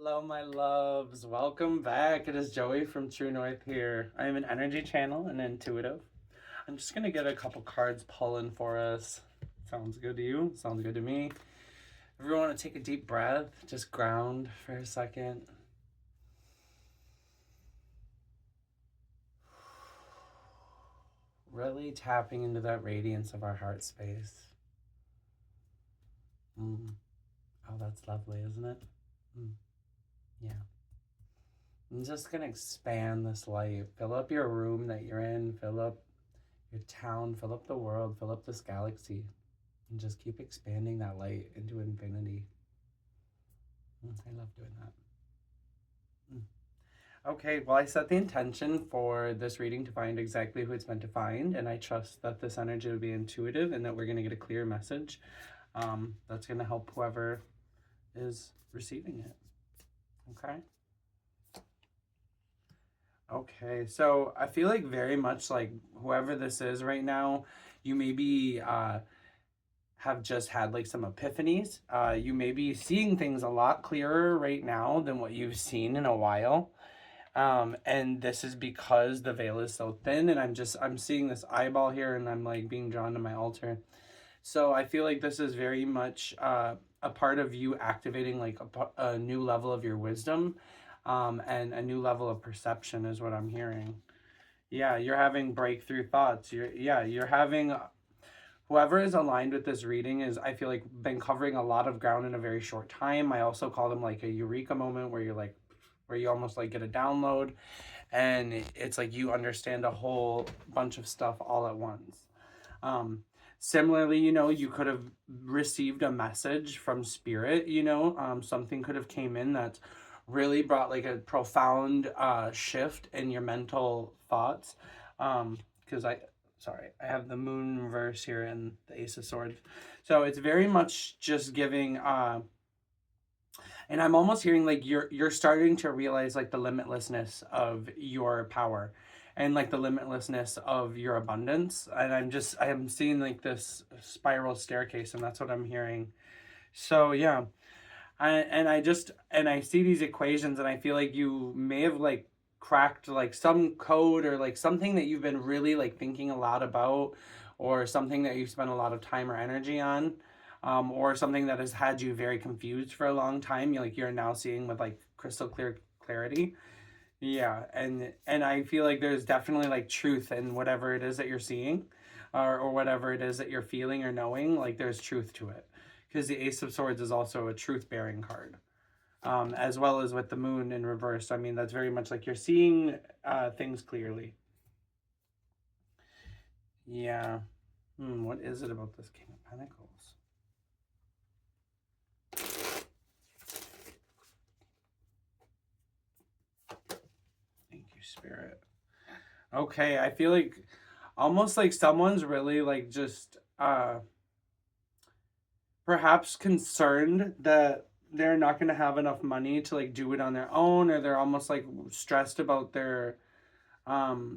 Hello, my loves. Welcome back. It is Joey from True North here. I am an energy channel and intuitive. I'm just going to get a couple cards pulling for us. Sounds good to you? Sounds good to me. Everyone want to take a deep breath, just ground for a second. Really tapping into that radiance of our heart space. Oh, that's lovely, isn't it? Yeah. I'm just going to expand this light. Fill up your room that you're in. Fill up your town. Fill up the world. Fill up this galaxy. And just keep expanding that light into infinity. I love doing that. Okay, well, I set the intention for this reading to find exactly who it's meant to find, and I trust that this energy will be intuitive and that we're going to get a clear message that's going to help whoever is receiving it. Okay? Okay, so I feel like very much like whoever this is right now, you maybe have just had like some epiphanies. You may be seeing things a lot clearer right now than what you've seen in a while. And this is because the veil is so thin, and I'm seeing this eyeball here, and I'm like being drawn to my altar. So I feel like this is very much a part of you activating like a new level of your wisdom, and a new level of perception is what I'm hearing. Yeah, you're having breakthrough thoughts. You're having whoever is aligned with this reading is, I feel like, been covering a lot of ground in a very short time. I also call them like a eureka moment where you're like, where you almost like get a download, and it's like you understand a whole bunch of stuff all at once. Similarly, you could have received a message from spirit. Something could have came in that really brought like a profound shift in your mental thoughts. Because I have the moon reverse here and the ace of swords, so it's very much just giving and I'm almost hearing like you're starting to realize like the limitlessness of your power and like the limitlessness of your abundance. And I am seeing like this spiral staircase, and that's what I'm hearing. So yeah. I see these equations, and I feel like you may have like cracked like some code or like something that you've been really like thinking a lot about, or something that you've spent a lot of time or energy on, or something that has had you very confused for a long time. You're now seeing with like crystal clear clarity. Yeah, and I feel like there's definitely like truth in whatever it is that you're seeing, or whatever it is that you're feeling or knowing. Like there's truth to it, because the Ace of Swords is also a truth bearing card, as well as with the Moon in reverse. I mean, that's very much like you're seeing things clearly. Yeah. What is it about this King of Pentacles? Thank you, Spirit. Okay, I feel like almost like someone's really like just perhaps concerned that they're not going to have enough money to like do it on their own, or they're almost like stressed about their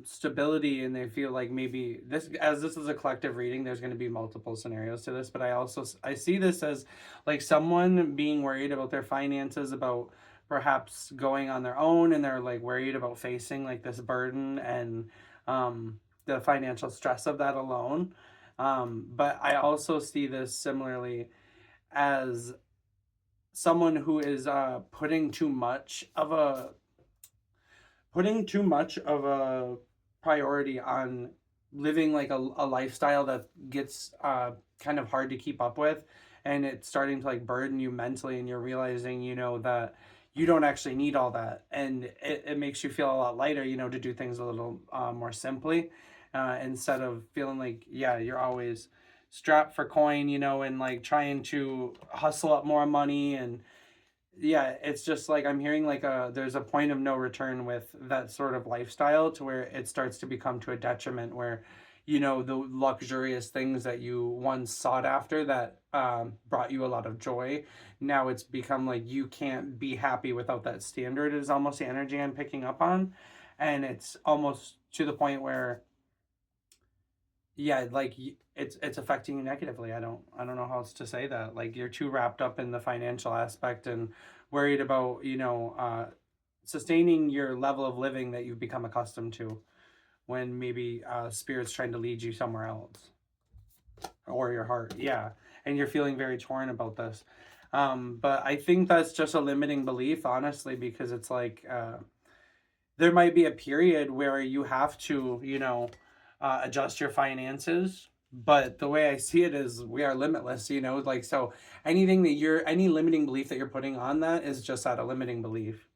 stability, and they feel like maybe this is a collective reading, there's going to be multiple scenarios to this, but I see this as like someone being worried about their finances, about perhaps going on their own, and they're like worried about facing like this burden and the financial stress of that alone. But I also see this similarly as someone who is putting too much of a priority on living like a lifestyle that gets kind of hard to keep up with, and it's starting to like burden you mentally, and you're realizing that you don't actually need all that, and it makes you feel a lot lighter, to do things a little more simply, instead of feeling like, yeah, you're always strapped for coin, and like trying to hustle up more money. And yeah, it's just like I'm hearing like there's a point of no return with that sort of lifestyle, to where it starts to become to a detriment, where the luxurious things that you once sought after that brought you a lot of joy, now it's become like you can't be happy without that standard, is almost the energy I'm picking up on. And it's almost to the point where, yeah, like it's affecting you negatively. I don't know how else to say that. Like you're too wrapped up in the financial aspect and worried about, sustaining your level of living that you've become accustomed to, when maybe spirit's trying to lead you somewhere else, or your heart. Yeah. And you're feeling very torn about this. But I think that's just a limiting belief, honestly, because it's like, there might be a period where you have to, adjust your finances. But the way I see it is we are limitless, like, so anything that any limiting belief that you're putting on that is just at a limiting belief.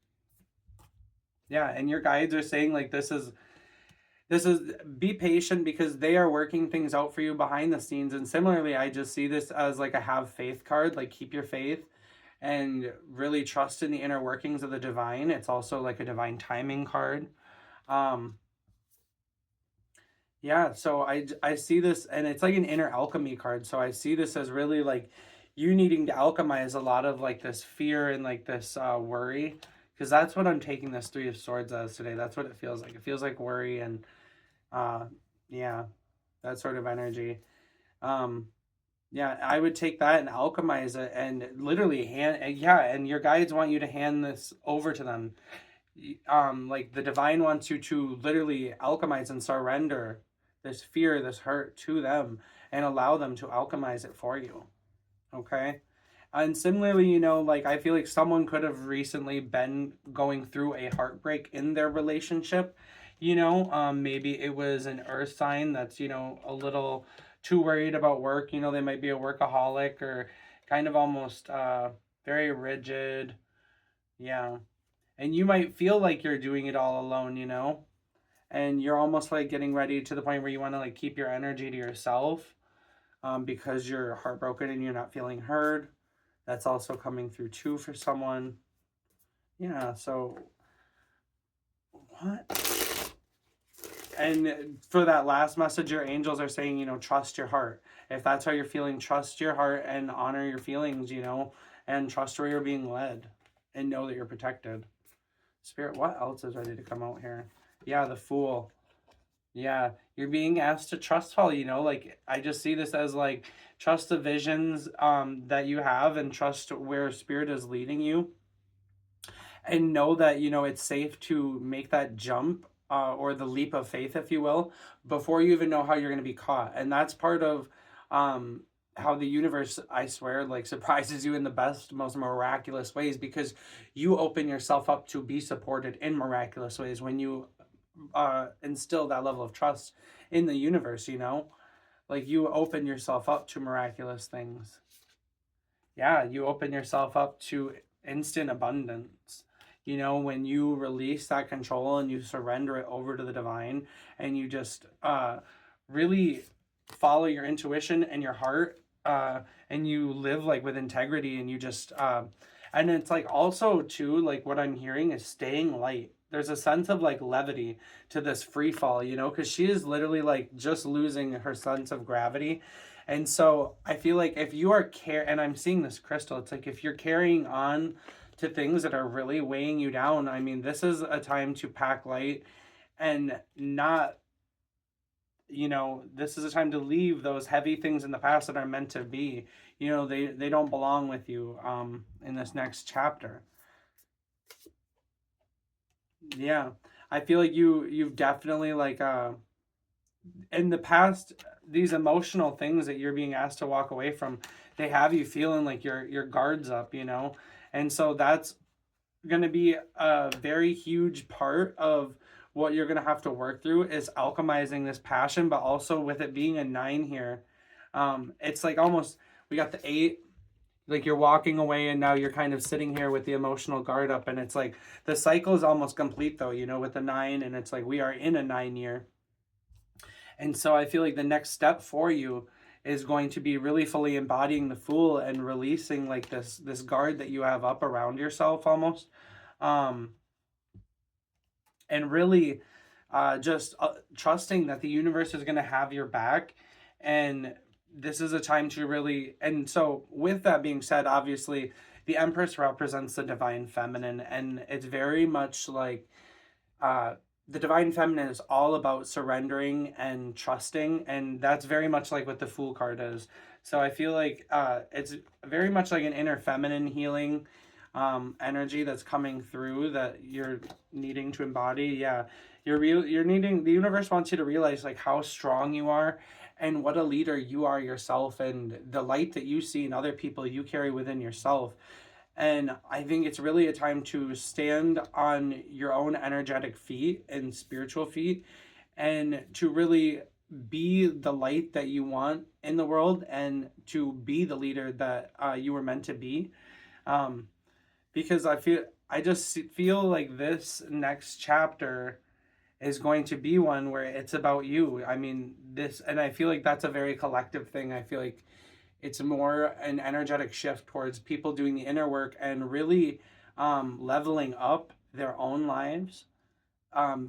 Yeah. And your guides are saying, like, this is be patient, because they are working things out for you behind the scenes. And similarly, I just see this as like a have faith card, like keep your faith and really trust in the inner workings of the divine. It's also like a divine timing card. Um, yeah, so I see this, and it's like an inner alchemy card. So I see this as really like you needing to alchemize a lot of like this fear and like this worry, because that's what I'm taking this Three of Swords as today. That's what it feels like. It feels like worry and uh yeah, that sort of energy. Um yeah, I would take that and alchemize it and literally yeah, and your guides want you to hand this over to them. Like the divine wants you to literally alchemize and surrender this fear, this hurt to them, and allow them to alchemize it for you. Okay. And similarly, like I feel like someone could have recently been going through a heartbreak in their relationship. Maybe it was an earth sign that's, a little too worried about work. They might be a workaholic, or kind of almost very rigid. Yeah. And you might feel like you're doing it all alone, and you're almost like getting ready to the point where you want to like keep your energy to yourself, because you're heartbroken and you're not feeling heard. That's also coming through too for someone. Yeah, so what? And for that last message, your angels are saying, trust your heart. If that's how you're feeling, trust your heart and honor your feelings, and trust where you're being led, and know that you're protected. Spirit, what else is ready to come out here? Yeah, the Fool. Yeah, you're being asked to trust fall, like I just see this as like trust the visions that you have, and trust where spirit is leading you, and know that it's safe to make that jump, or the leap of faith, if you will, before you even know how you're going to be caught. And that's part of how the universe, I swear, like surprises you in the best, most miraculous ways, because you open yourself up to be supported in miraculous ways when you instill that level of trust in the universe. Like you open yourself up to miraculous things. Yeah, you open yourself up to instant abundance. When you release that control and you surrender it over to the divine, and you just really follow your intuition and your heart, and you live like with integrity, and you just and it's like also too, like what I'm hearing is staying light. There's a sense of like levity to this free fall, because she is literally like just losing her sense of gravity. And so I feel like if you are and I'm seeing this crystal, it's like if you're carrying on to things that are really weighing you down, I mean, this is a time to pack light, and not, this is a time to leave those heavy things in the past that are meant to be. They don't belong with you in this next chapter. Yeah. I feel like you've definitely like in the past, these emotional things that you're being asked to walk away from, they have you feeling like your guards up, and so that's going to be a very huge part of what you're going to have to work through, is alchemizing this passion. But also with it being a 9 here, it's like almost, we got the 8, like you're walking away, and now you're kind of sitting here with the emotional guard up, and it's like the cycle is almost complete though, with the 9, and it's like we are in a 9 year. And so I feel like the next step for you is going to be really fully embodying the Fool and releasing like this guard that you have up around yourself almost. And really just trusting that the universe is going to have your back. And this is a time to really, and so with that being said, obviously the Empress represents the divine feminine, and it's very much like the divine feminine is all about surrendering and trusting, and that's very much like what the Fool card is. So I feel like it's very much like an inner feminine healing, energy that's coming through that you're needing to embody. Yeah, you're needing, the universe wants you to realize like how strong you are and what a leader you are yourself, and the light that you see in other people you carry within yourself. And I think it's really a time to stand on your own energetic feet and spiritual feet, and to really be the light that you want in the world, and to be the leader that you were meant to be. Um, because I just feel like this next chapter is going to be one where it's about you. I mean, this, and I feel like that's a very collective thing. I feel like it's more an energetic shift towards people doing the inner work and really leveling up their own lives,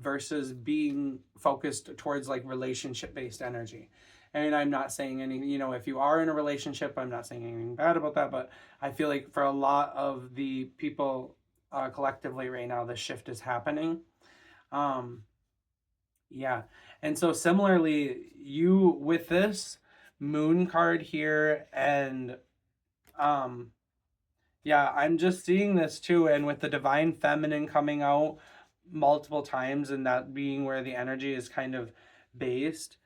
versus being focused towards like relationship based energy. And I'm not saying any, if you are in a relationship, I'm not saying anything bad about that, but I feel like for a lot of the people collectively right now, the shift is happening. Um, yeah. And so similarly, you with this moon card here, and um yeah, I'm just seeing this too, and with the divine feminine coming out multiple times, and that being where the energy is kind of based.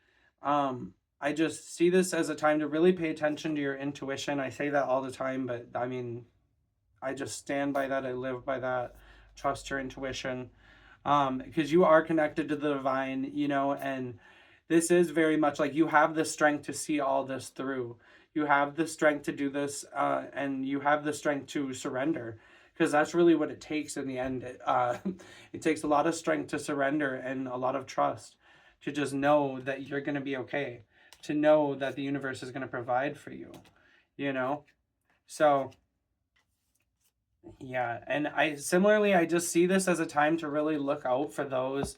I just see this as a time to really pay attention to your intuition. I say that all the time, but I mean, I just stand by that. I live by that. Trust your intuition, because you are connected to the divine, and this is very much like you have the strength to see all this through. You have the strength to do this, and you have the strength to surrender, because that's really what it takes in the end. It takes a lot of strength to surrender and a lot of trust to just know that you're going to be okay, to know that the universe is going to provide for you, you know? So, yeah, and I just see this as a time to really look out for those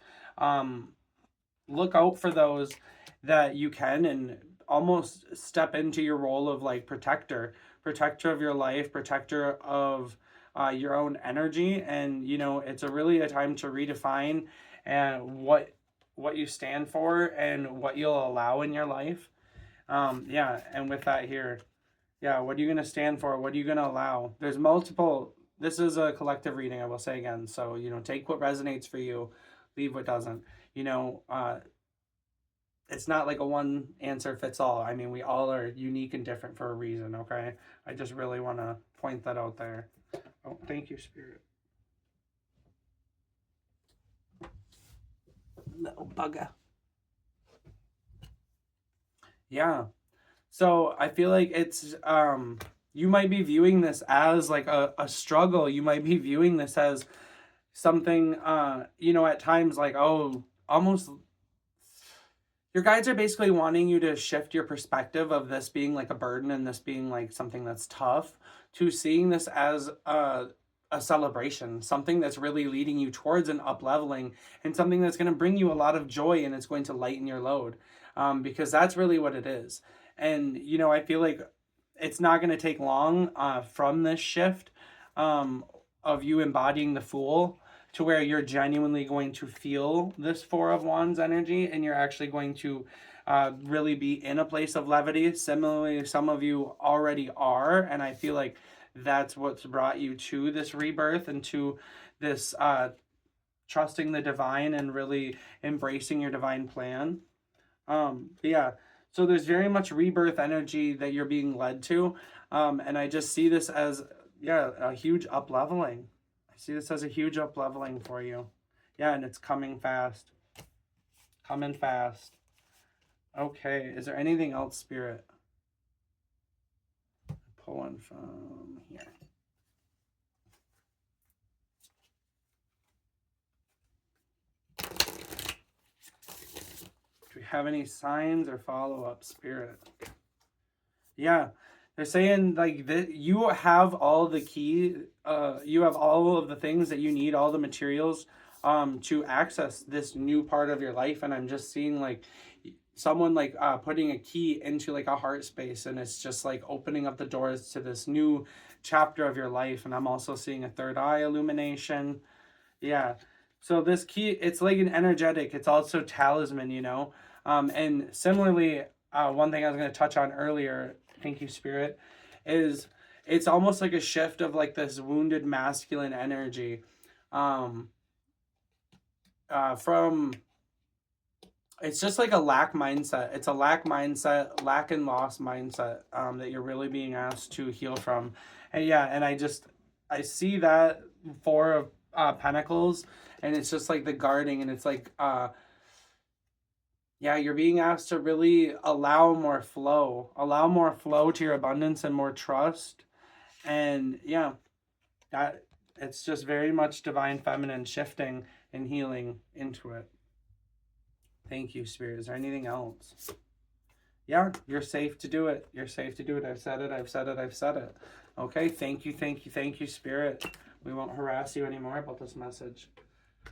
that you can, and almost step into your role of like protector of your life, protector of your own energy. And it's really a time to redefine and what you stand for and what you'll allow in your life. Yeah, and with that here, yeah, what are you going to stand for? What are you going to allow? There's multiple. This is a collective reading, I will say again. So, take what resonates for you, leave what doesn't. It's not like a one answer fits all. I mean, we all are unique and different for a reason, okay? I just really want to point that out there. Oh, thank you, Spirit. Little bugger. Yeah. So I feel like it's you might be viewing this as like a struggle. You might be viewing this as something at times like, oh, almost your guides are basically wanting you to shift your perspective of this being like a burden and this being like something that's tough, to seeing this as a celebration, something that's really leading you towards an up leveling, and something that's going to bring you a lot of joy, and it's going to lighten your load, because that's really what it is. And I feel like it's not going to take long from this shift, of you embodying the Fool, to where you're genuinely going to feel this Four of Wands energy, and you're actually going to really be in a place of levity. Similarly, some of you already are, and I feel like that's what's brought you to this rebirth and to this trusting the divine and really embracing your divine plan. Yeah, so there's very much rebirth energy that you're being led to, and I just see this as, yeah, a huge up leveling. I see this as a huge up leveling for you. Yeah, and it's coming fast. Coming fast. Okay, is there anything else, Spirit? Pull one from here. Do we have any signs or follow-up, Spirit? Yeah, they're saying like that you have all the key, you have all of the things that you need, all the materials to access this new part of your life. And I'm just seeing like someone like putting a key into like a heart space, and it's just like opening up the doors to this new chapter of your life. And I'm also seeing a third eye illumination. Yeah, so this key, it's like an energetic, it's also talisman, and similarly, one thing I was going to touch on earlier, thank you, Spirit, is it's almost like a shift of like this wounded masculine energy, from, it's just like a lack mindset. It's a lack mindset, lack and loss mindset, that you're really being asked to heal from. And yeah, and I see that Four of Pentacles, and it's just like the guarding, and it's like, yeah, you're being asked to really allow more flow to your abundance and more trust. And yeah, that, it's just very much divine feminine shifting and healing into it. Thank you, Spirit. Is there anything else? Yeah, you're safe to do it. You're safe to do it. I've said it. I've said it. I've said it. Okay, thank you, thank you, thank you, Spirit. We won't harass you anymore about this message.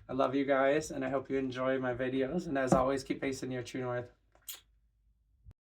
I love you guys, and I hope you enjoy my videos. And as always, keep facing your true north.